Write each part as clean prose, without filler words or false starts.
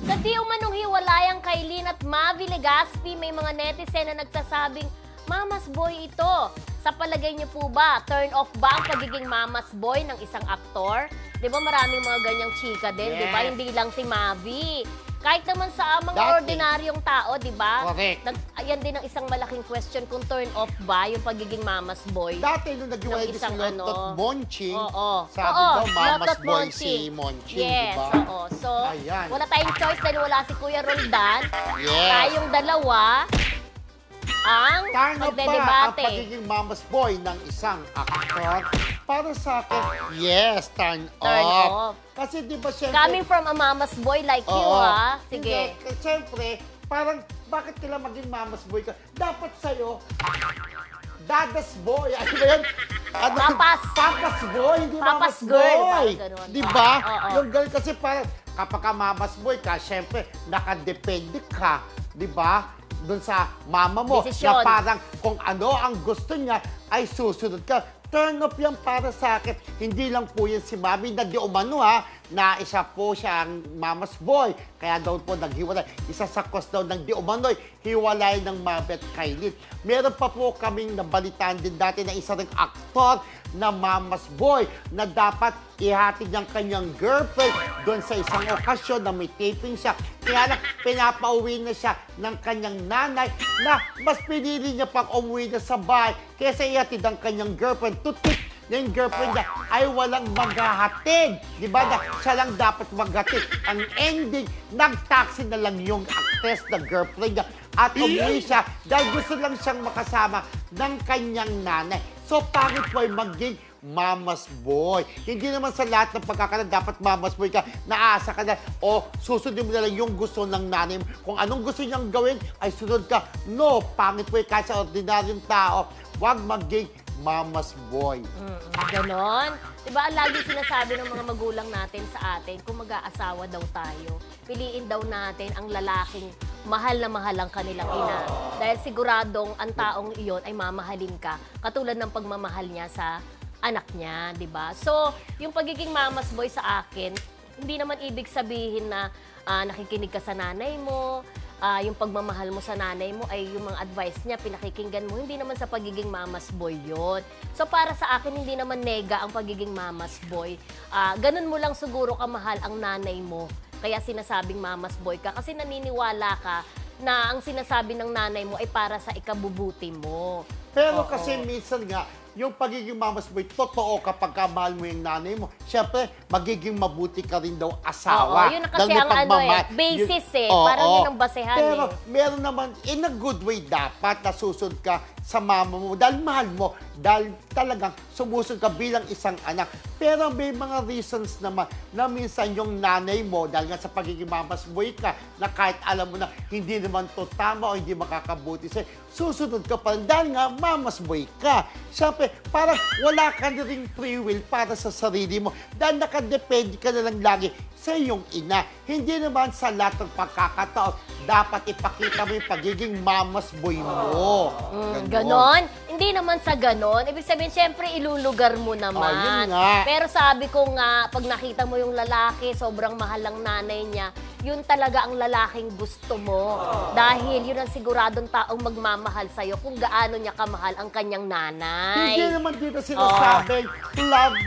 Sa di umanong hiwalayang Kailin at Mavi Legaspi, may mga netizen na nagsasabing, Mama's boy ito. Sa palagay niyo po ba, turn off ba ang pagiging mama's boy ng isang aktor? Di ba maraming mga ganyang chika din, di ba? Hindi lang si Mavi. Kahit naman sa mga ordinaryong tao, di ba? Correct. Yan din ang isang malaking question kung turn off ba yung pagiging mama's boy. Dati nung nag-iwalay din si Lotot Monching, sabi oo, daw mama's Lotot boy Monching. si Monching, Yes, di ba? oo. So, Ayan. wala tayong choice dahil wala si Kuya Roldan. Yes. Tayong dalawa ang Turn off ba ang magdedebate. pagiging mama's boy ng isang aktor? Para sa akin, yes, turn Turn off. off. Kasi di ba siyempre... Coming from a mama's boy like you, ha? Sige. Hindi, siyempre, parang bakit kailan maging mama's boy ka? Dapat sa'yo, dadas boy. Ano ba yun? Ano, Papas boy, hindi Papas mama's girl, boy. parang ganun. Di ba? Oo. Yung girl kasi parang kapag ka mama's boy ka, siyempre, nakadepende ka. Di ba? Doon sa mama mo Desisyon. na parang kung ano ang gusto niya ay susunod ka. Turn off yan para sa akin. Hindi lang po yan si Mami na di umano na isa po siya ang mama's boy. Kaya daw po naghiwalay. Isa sa cause daw ng di umano'y hiwalay ng Mami at Kailin. Meron pa po kaming nabalitaan din dati na isa ring aktor na mama's boy na dapat ihatid ng kanyang girlfriend doon sa isang okasyon na may taping siya. Kaya lang, pinapauwi na siya ng kanyang nanay na mas pinili niya pang umuwi na sa bahay kaysa ihatid ang kanyang girlfriend. Tutik na yung girlfriend niya ay walang maghahatid. Di ba? Siya lang dapat maghatid. Ang ending, nag-taxi na lang yung actress na girlfriend niya at umuwi siya dahil gusto lang siyang makasama ng kanyang nanay. So, pangit po ay maging mama's boy. Hindi naman sa lahat ng pagkakalan dapat mama's boy ka, naasa ka na, o susundin mo na lang yung gusto ng nanay mo. Kung anong gusto niyang gawin, ay sunod ka. No, pangit po kahit sa ordinaryong tao, huwag maging mama's boy. Ganon. Diba, ang lagi sinasabi ng mga magulang natin sa atin, kung mag-aasawa daw tayo, piliin daw natin ang lalaking mahal na mahal ang kanilang ina. Dahil siguradong ang taong iyon ay mamahalin ka, katulad ng pagmamahal niya sa anak niya, di ba? So, yung pagiging mama's boy sa akin, hindi naman ibig sabihin na nakikinig ka sa nanay mo, yung pagmamahal mo sa nanay mo ay yung mga advice niya, pinakikinggan mo. Hindi naman sa pagiging mama's boy yon. So, para sa akin, hindi naman nega ang pagiging mama's boy. Ganun mo lang siguro kamahal ang nanay mo. Kaya sinasabing mama's boy ka. Kasi naniniwala ka na ang sinasabi ng nanay mo ay para sa ikabubuti mo. Pero kasi minsan nga, yung pagiging mama's boy, totoo kapag kamahal mo yung nanay mo. Siyempre, magiging mabuti ka rin daw asawa. Oo, yun na kasi ang basis parang yun ang basehan Pero meron naman, in a good way dapat nasusunod ka sa mama mo dahil mahal mo, dahil talagang sumusunod ka bilang isang anak. Pero may mga reasons naman na minsan yung nanay mo, dahil nga sa pagiging mama's boy ka, na kahit alam mo na hindi naman to tama o hindi makakabuti sa'yo, susunod ka pa rin dahil nga mama's boy ka. Siyempre, parang wala ka na ring free will para sa sarili mo dahil nakadepende ka na lang lagi sa iyong ina. Hindi naman sa lahat ng pagkakataon dapat ipakita mo yung pagiging mama's boy mo. Ganon? Hindi naman sa ganon. Ibig sabihin, syempre, ilulugar mo naman. Yun nga. Pero sabi ko nga, pag nakita mo yung lalaki, sobrang mahal ang nanay niya, yun talaga ang lalaking gusto mo. Dahil yun ang siguradong taong magmamahal sa'yo kung gaano niya kamahal ang kanyang nanay. Hindi naman dito sinasabing love,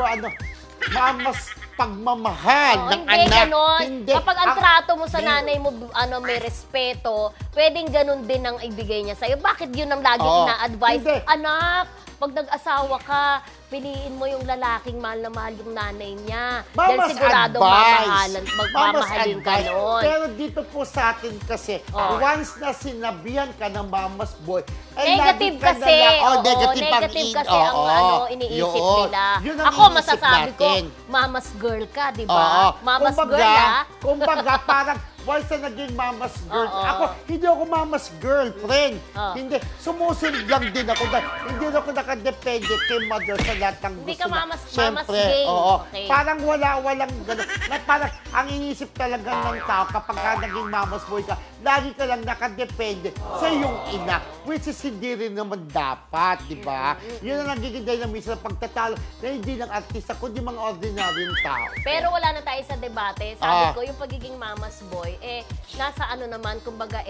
mama's pagmamahal ng hindi anak. Ganon. Hindi. Kapag ang trato mo sa nanay mo, may respeto, pwedeng ganon din ang ibigay niya sa'yo. Bakit yun ang laging ina-advise? Hindi. Anak, pag nag-asawa ka, piliin mo yung lalaking mahal na mahal yung nanay niya. Dahil Mama's sigurado magmamahalin ka nun. Pero dito po sa atin kasi, once na sinabihan ka ng mama's boy, ay negative lagi ka kasi. na lang, Negative kasi ang iniisip nila. Yun ang Ako, iniisip masasabi natin. ko, mama's girl ka, di ba? Mama's girl, Kumbaga, parang once na naging mama's girl. Ako, hindi ako mama's girlfriend. Hindi. Sumusunod lang din ako. Hindi ako nakadepende kay mother sa lahat ng gusto. Hindi ka mama's Siyempre, gay. Okay. Parang walang gano'n. Parang ang inisip talaga ng tao kapag ka naging mama's boy ka, lagi ka lang nakadepende sa iyong ina. Which is hindi rin naman dapat, di ba? Yun ang nagiging dahil na minsan ng pagtatalo na hindi ng artista, kundi mga ordinaryong tao. Pero wala na tayo sa debate. Sabi ko, yung pagiging mama's boy nasa ano naman, kumbaga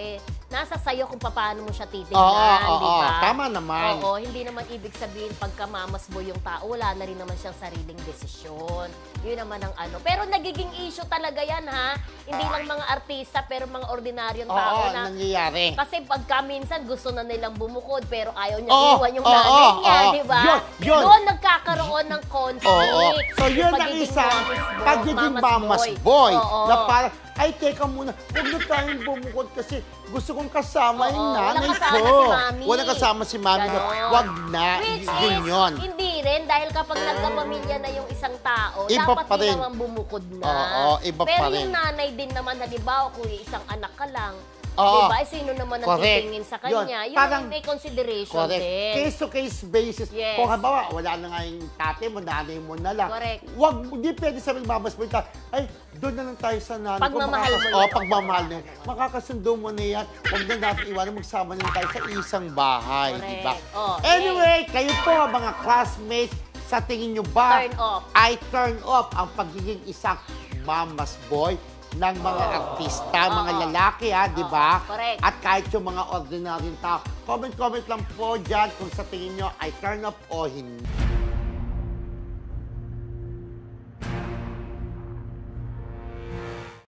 nasa sayo kung paano mo siya titignan, di ba? Tama naman. Oo, hindi naman ibig sabihin pagka mamasboy yung tao, wala na rin naman siyang sariling desisyon. Yun naman ang ano. Pero nagiging issue talaga yan, ha? Hindi lang mga artista, pero mga ordinaryong tao Oo, na. nangyayari. Kasi pagka minsan gusto na nilang bumukod, pero ayaw niya Oo, iwan yung oo, nanay niya, oo. di ba? Yun. Doon nagkakaroon ng conflict. Oo. So, yun Yung ang pagiging isang pagiging mamas boy. Na parang, ay, teka muna, huwag na tayong bumukod kasi gusto kong kasama yung nanay walang kasama ko. si Mami. Walang kasama si Mami. Ganon. Wag na. Which Yun is, yun. hindi rin, dahil kapag nagkapamilya na yung isang tao, Iba dapat pa din rin. naman bumukod na. Oo, iba pero pa rin. yung nanay din naman, halimbawa, kung isang anak ka lang, Oo. diba? Sino naman ang Correct. titingin sa kanya? Yun. Yung Parang, may consideration correct. din. Case-to-case basis. Yes. Kung halimbawa, wala na nga yung tatay mo, nanay mo na lang. Correct. Wag, hindi pwede sabihin mamas boy ka, ay, doon na lang tayo sa nanay ko. Pagmamahal mo Oo, yan. pagmamahal mo yan. Makakasundo mo na yan. Huwag na natin iwanan, magsama na lang tayo sa isang bahay. Correct. Diba? Oh, Anyway, kayo po, mga classmates, sa tingin nyo ba Turn off. ay turn off ang pagiging isang mamas boy ng mga artista, mga lalaki, di ba? Correct. At kahit yung mga ordinaryong tao. Comment lang po dyan kung sa tingin nyo ay turn off o hindi.